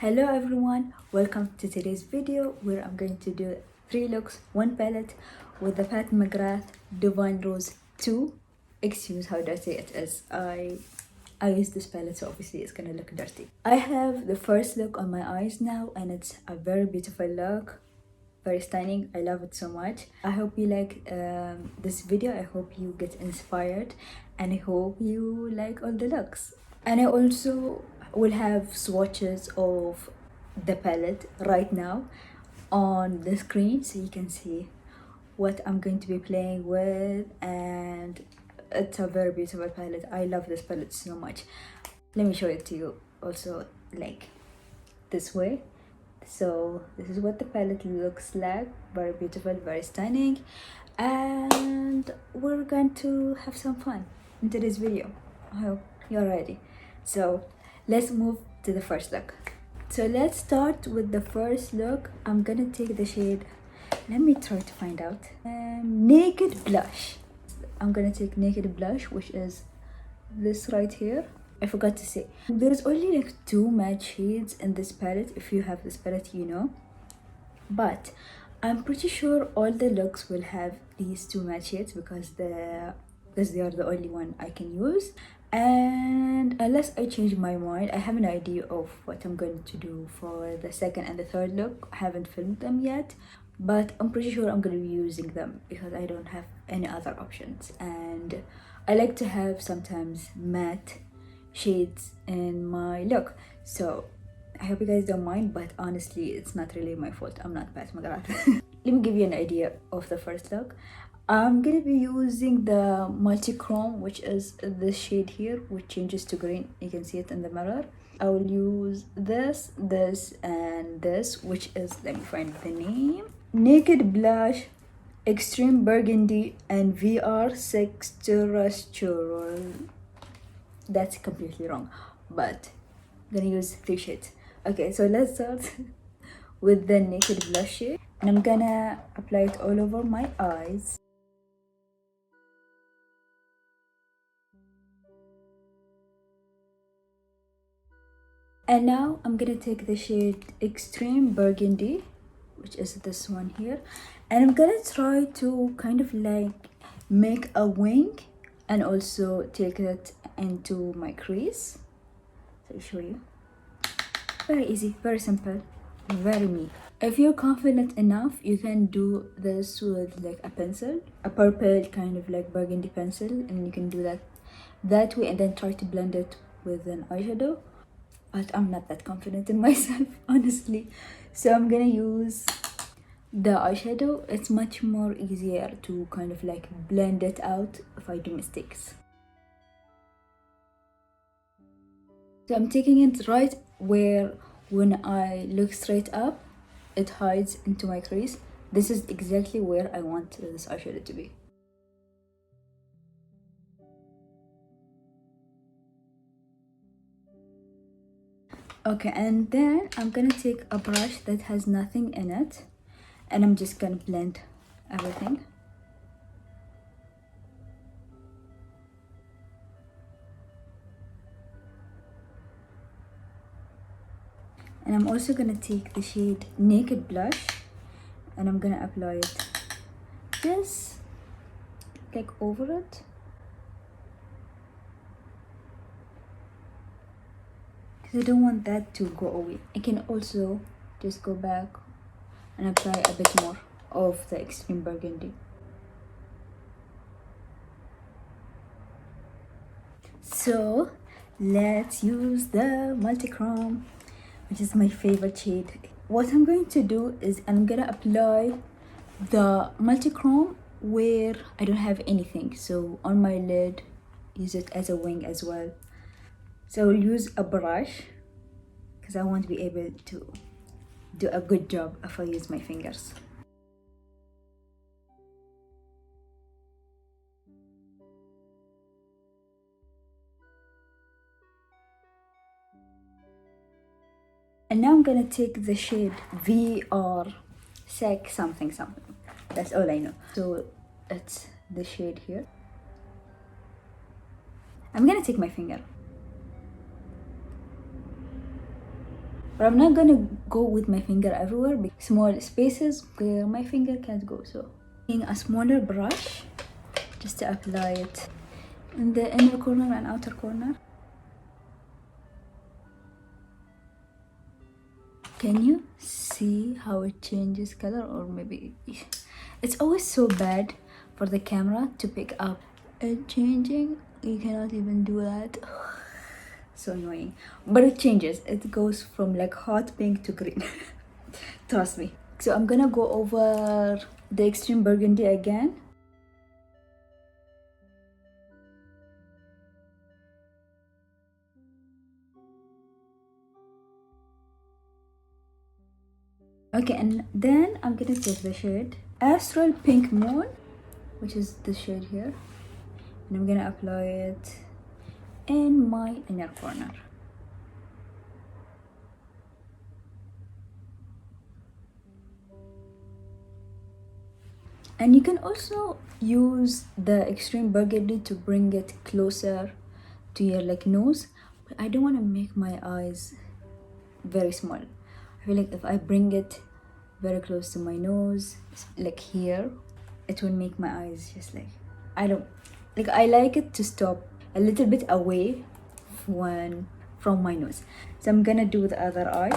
Hello everyone, welcome to today's video where I'm going to do 3 looks, 1 palette with the VIII mcgrath Divine Rose 2. Excuse how dirty it is. I use this palette, so obviously it's gonna look dirty. I have the first look on my eyes now and it's a very beautiful look, very stunning. I love it so much. I hope you like this video. I hope you get inspired and I hope you like all the looks. And I also will have swatches of the palette right now on the screen so you can see what I'm going to be playing with, and it's a very beautiful palette. I love this palette so much. Let me show it to you also, like this way. So this is what the palette looks like. Very beautiful, very stunning, and we're going to have some fun in today's video. I hope you're ready. So let's move to the first look. So let's start with the first look. I'm gonna take the shade, let me try to find out, Naked Blush. I'm gonna take Naked Blush, which is this right here. I forgot to say, there's only like 2 matte shades in this palette. If you have this palette, you know, but I'm pretty sure all the looks will have these 2 matte shades because they are the only one I can use. And unless I change my mind, I have an idea of what I'm going to do for the second and the third look. I haven't filmed them yet, but I'm pretty sure I'm going to be using them because I don't have any other options, and I like to have sometimes matte shades in my look. So I hope you guys don't mind, but honestly it's not really my fault. I'm not VIII mcgrath. Let me give you an idea of the first look. I'm gonna be using the multi-chrome, which is this shade here, which changes to green. You can see it in the mirror. I will use this, and this, which is, let me find the name, Naked Blush Extreme Burgundy and VIII Terrestrial. That's completely wrong, but I'm gonna use 3 shades. Okay, so let's start with the Naked Blush shade, and I'm gonna apply it all over my eyes. And now I'm gonna take the shade Extreme Burgundy, which is this one here, and I'm gonna try to kind of like make a wing and also take it into my crease. So I'll show you. Very easy, very simple, very me. If you're confident enough, you can do this with like a pencil, a purple kind of like burgundy pencil, and you can do that way and then try to blend it with an eyeshadow. But I'm not that confident in myself, honestly. So I'm gonna use the eyeshadow. It's much more easier to kind of like blend it out if I do mistakes. So I'm taking it right where when I look straight up, it hides into my crease. This is exactly where I want this eyeshadow to be. Okay, and then I'm gonna take a brush that has nothing in it, and I'm just gonna blend everything. And I'm also gonna take the shade Naked Blush, and I'm gonna apply it just like over it. Because I don't want that to go away. I can also just go back and apply a bit more of the Extreme Burgundy. So let's use the multi-chrome, which is my favorite shade. What I'm going to do is I'm gonna apply the multi-chrome where I don't have anything. So on my lid, use it as a wing as well. So I'll use a brush because I want to be able to do a good job if I use my fingers. And now I'm gonna take the shade VIII something. That's all I know. So it's the shade here. I'm gonna take my finger but I'm not gonna go with my finger everywhere, small spaces where my finger can't go. So using a smaller brush just to apply it in the inner corner and outer corner. Can you see how it changes color? Or maybe it's always so bad for the camera to pick up it changing. You cannot even do that. So annoying, but it changes. It goes from like hot pink to green. Trust me. So I'm gonna go over the extreme burgundy again. Okay, and then I'm gonna take the shade Astral Pink Moon, which is the shade here, and I'm gonna apply it in my inner corner. And you can also use the extreme burgundy to bring it closer to your like nose, but I don't want to make my eyes very small. I feel like if I bring it very close to my nose, like here, it will make my eyes just like, I don't like, I like it to stop a little bit away from my nose. So I'm gonna do the other eye.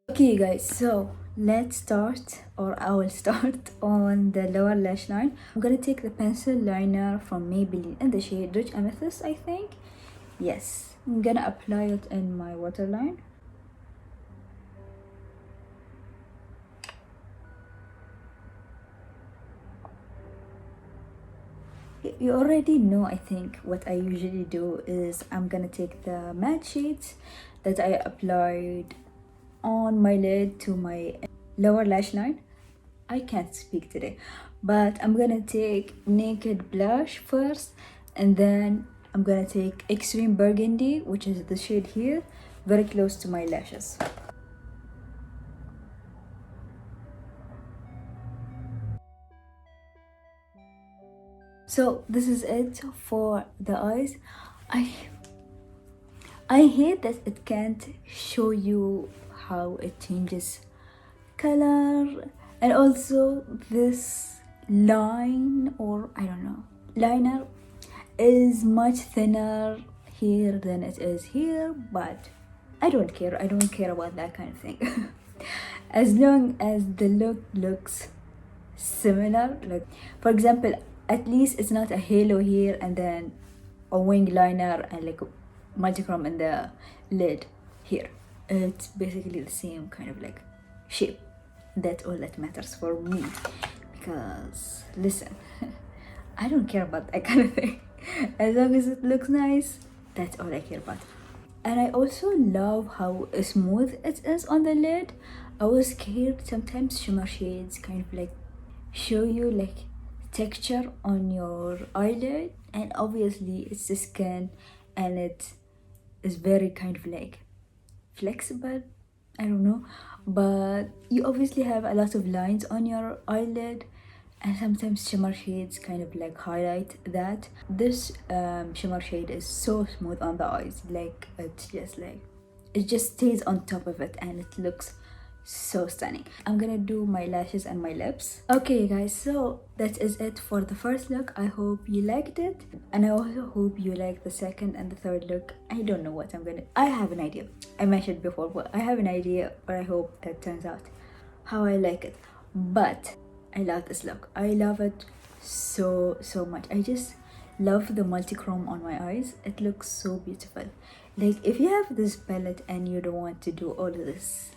Okay guys, so let's start, or I will start on the lower lash line. I'm gonna take the pencil liner from Maybelline in the shade Rich Amethyst, I think. Yes, I'm gonna apply it in my waterline. You already know, I think, what I usually do is I'm gonna take the matte shades that I applied on my lid to my lower lash line. I can't speak today, but I'm gonna take Naked Blush first, and then I'm gonna take Extreme Burgundy, which is the shade here, very close to my lashes. So this is it for the eyes. I hate that it can't show you how it changes color, and also this line, or I don't know, liner is much thinner here than it is here, but I don't care. I don't care about that kind of thing. As long as the look looks similar, like for example, at least it's not a halo here and then a wing liner and like multichrome in the lid here. It's basically the same kind of like shape. That's all that matters for me, because listen, I don't care about that kind of thing. As long as it looks nice, that's all I care about. And I also love how smooth it is on the lid. I was scared sometimes shimmer shades kind of like show you like texture on your eyelid, and obviously it's the skin and it is very kind of like flexible, I don't know, but you obviously have a lot of lines on your eyelid, and sometimes shimmer shades kind of like highlight that. This shimmer shade is so smooth on the eyes, like it just stays on top of it and it looks so stunning. I'm gonna do my lashes and my lips. Okay guys, so that is it for the first look. I hope you liked it, and I also hope you like the second and the third look. I don't know what I have an idea. I mentioned before, but I have an idea, but I hope it turns out how I like it. But I love this look. I love it so much. I just love the multi-chrome on my eyes. It looks so beautiful. Like if you have this palette and you don't want to do all of this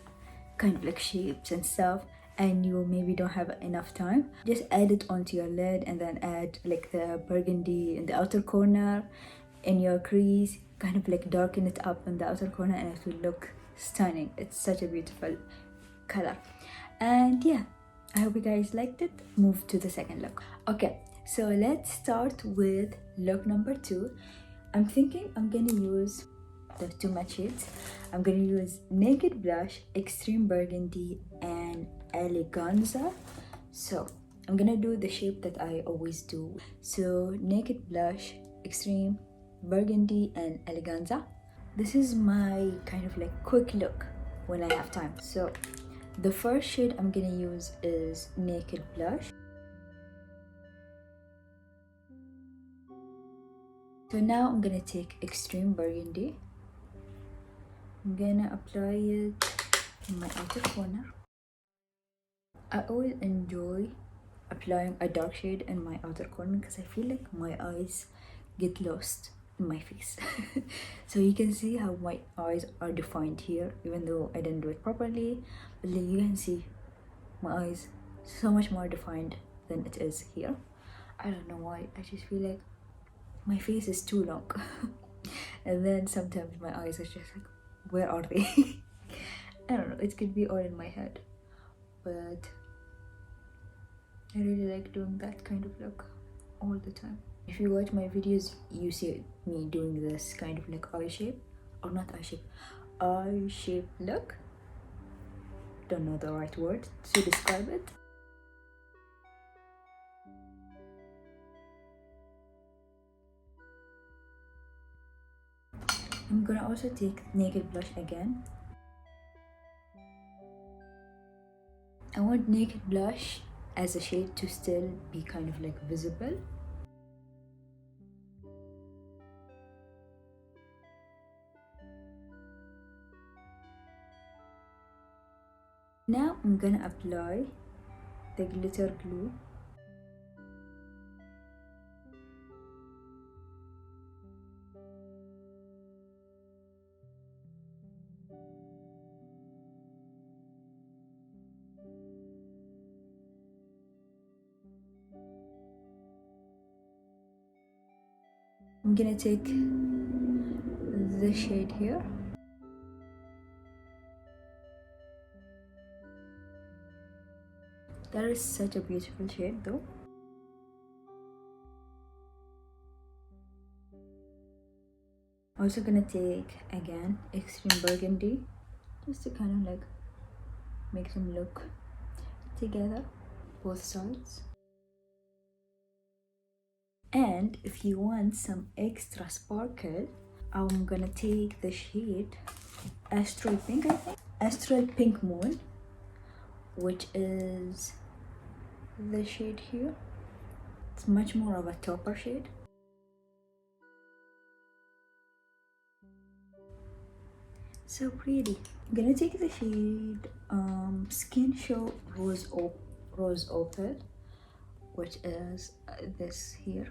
kind of like shapes and stuff, and you maybe don't have enough time, just add it onto your lid and then add like the burgundy in the outer corner in your crease, kind of like darken it up in the outer corner, and it will look stunning. It's such a beautiful color. And yeah, I hope you guys liked it. Move to the second look. Okay, so let's start with look number 2. I'm thinking I'm gonna use the 2 matte shades. I'm gonna use Naked Blush, Extreme Burgundy, and Eleganza. So I'm gonna do the shape that I always do. So Naked Blush, Extreme Burgundy, and Eleganza. This is my kind of like quick look when I have time. So the first shade I'm gonna use is Naked Blush. So now I'm gonna take Extreme Burgundy. I'm gonna apply it in my outer corner. I always enjoy applying a dark shade in my outer corner because I feel like my eyes get lost in my face. So you can see how my eyes are defined here, even though I didn't do it properly, but like you can see my eyes so much more defined than it is here. I don't know why, I just feel like my face is too long. And then sometimes my eyes are just like, where are they? I don't know, it could be all in my head, but I really like doing that kind of look all the time. If you watch my videos, you see me doing this kind of like eye shape look. Don't know the right word to describe it. I'm gonna also take Naked Blush again. I want Naked Blush as a shade to still be kind of like visible. Now I'm gonna apply the glitter glue. I'm gonna take the shade here. That is such a beautiful shade though. Also gonna take again Extreme Burgundy, just to kind of like make them look together, both sides. And if you want some extra sparkle, I'm gonna take the shade Astral Pink, I think. Astral Pink Moon, which is the shade here. It's much more of a topper shade. So pretty. I'm gonna take the shade Skin Show Rose Opal, which is this here.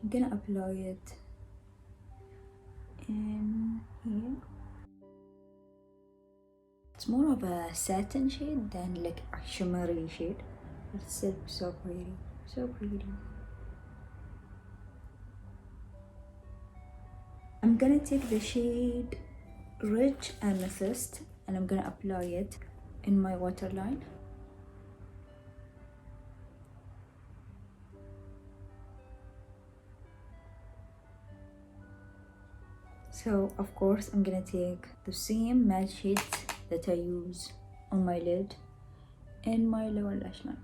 I'm gonna apply it in here. It's more of a satin shade than like a shimmery shade, but it's still so pretty, so pretty. I'm gonna take the shade Rich Amethyst and I'm gonna apply it in my waterline. So of course I'm gonna take the same matte shades that I use on my lid and my lower lash line.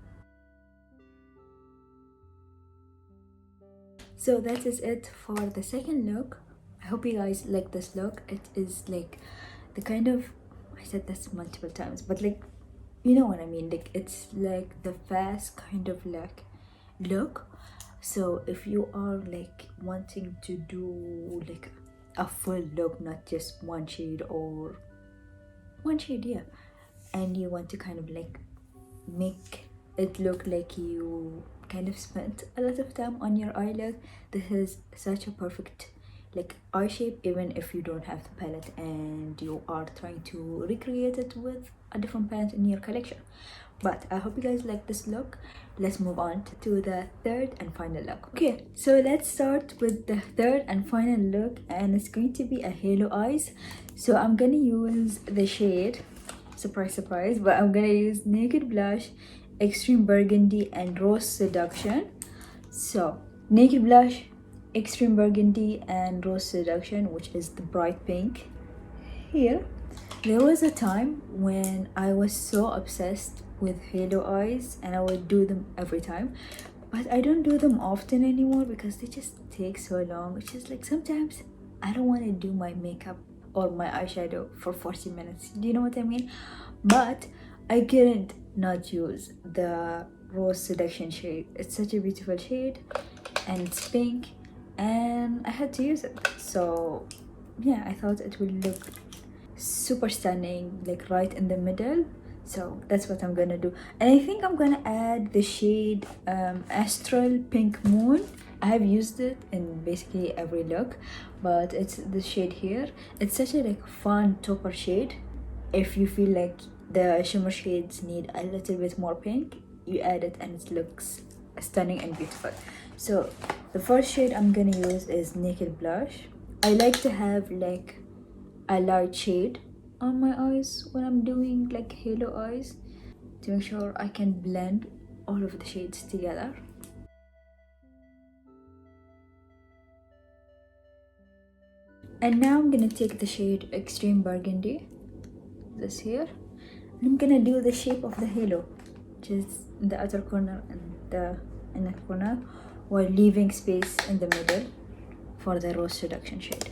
So that is it for the second look. I hope you guys like this look. It is like the kind of, I said this multiple times, but like, you know what I mean, like it's like the fast kind of like look. So if you are like wanting to do like a full look, not just one shade or one shade, yeah, and you want to kind of like make it look like you kind of spent a lot of time on your eye look, this is such a perfect like eye shape, even if you don't have the palette and you are trying to recreate it with a different palette in your collection. But I hope you guys like this look. Let's move on to the third and final look. Okay, so let's start with the third and final look, and it's going to be a halo eyes. So I'm gonna use the shade, surprise surprise, but I'm gonna use Naked Blush, Extreme Burgundy, and Rose Seduction. So Naked Blush, Extreme Burgundy, and Rose Seduction, which is the bright pink here. There was a time when I was so obsessed with halo eyes and I would do them every time, but I don't do them often anymore because they just take so long. It's just like sometimes I don't want to do my makeup or my eyeshadow for 40 minutes. Do you know what I mean? But I couldn't not use the Rose Seduction shade. It's such a beautiful shade and it's pink and I had to use it. So yeah, I thought it would look super stunning, like right in the middle. So that's what I'm gonna do. And I think I'm gonna add the shade Astral Pink Moon. I have used it in basically every look, but it's the shade here. It's such a like fun topper shade. If you feel like the shimmer shades need a little bit more pink, you add it and it looks stunning and beautiful. So the first shade I'm gonna use is Naked Blush. I like to have like a light shade on my eyes when I'm doing like halo eyes to make sure I can blend all of the shades together. And now I'm gonna take the shade Extreme Burgundy, this here, and I'm gonna do the shape of the halo, which is in the outer corner and the inner corner, while leaving space in the middle for the Rose Seduction shade.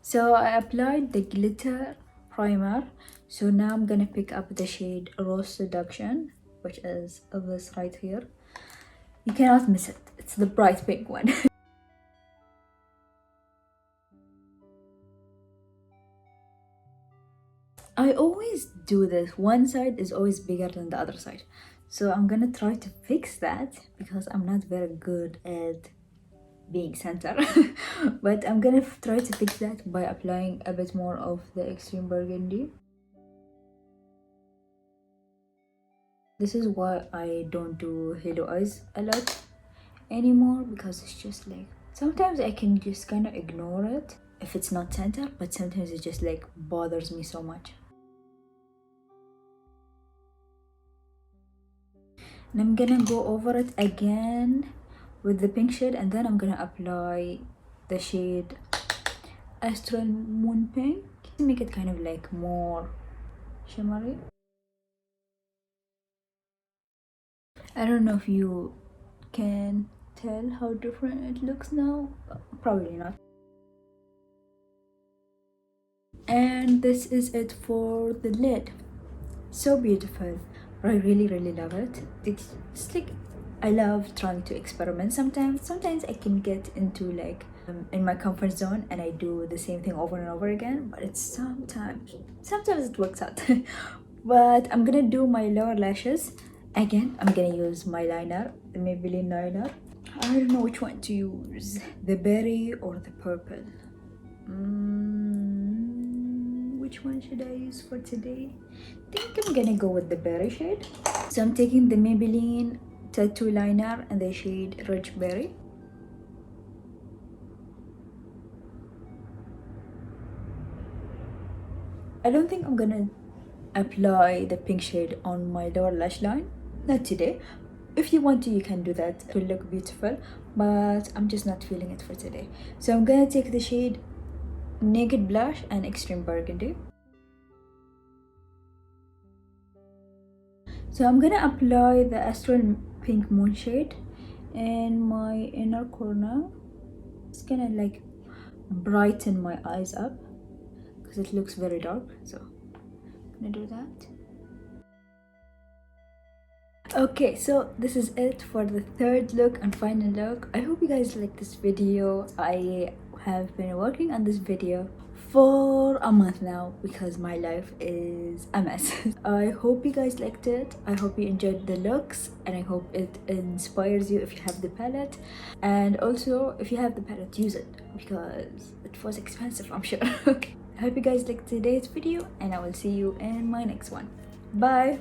So I applied the glitter primer. So now I'm gonna pick up the shade Rose Seduction, which is this right here. You cannot miss it. It's the bright pink one. I always do this. One side is always bigger than the other side. So I'm gonna try to fix that because I'm not very good at being center. But I'm gonna try to fix that by applying a bit more of the Extreme Burgundy. This is why I don't do halo eyes a lot anymore, because it's just like sometimes I can just kind of ignore it if it's not center, but sometimes it just like bothers me so much. And I'm gonna go over it again with the pink shade, and then I'm gonna apply the shade Astral Moon Pink to make it kind of like more shimmery. I don't know if you can tell how different it looks now. Probably not. And this is it for the lid. So beautiful. I really love it. It's like I love trying to experiment. Sometimes I can get into like in my comfort zone and I do the same thing over and over again, but it's sometimes it works out. But I'm gonna do my lower lashes again. I'm gonna use my liner, the Maybelline liner. I don't know which one to use, the berry or the purple. Which one should I use for today? I think I'm gonna go with the berry shade. So I'm taking the Maybelline tattoo liner and the shade Rich Berry. I don't think I'm gonna apply the pink shade on my lower lash line, not today. If you want to, you can do that, it will look beautiful, but I'm just not feeling it for today. So I'm gonna take the shade Naked Blush and Extreme Burgundy. So I'm gonna apply the Astral Pink Moon shade in my inner corner. It's gonna like brighten my eyes up because it looks very dark, so I'm gonna do that. Okay, so this is it for the third look and final look. I hope you guys like this video. I have been working on this video for a month now because my life is a mess. I hope you guys liked it. I hope you enjoyed the looks, and I hope it inspires you if you have the palette. And also, if you have the palette, use it because it was expensive, I'm sure. Okay, I hope you guys liked today's video, and I will see you in my next one. Bye.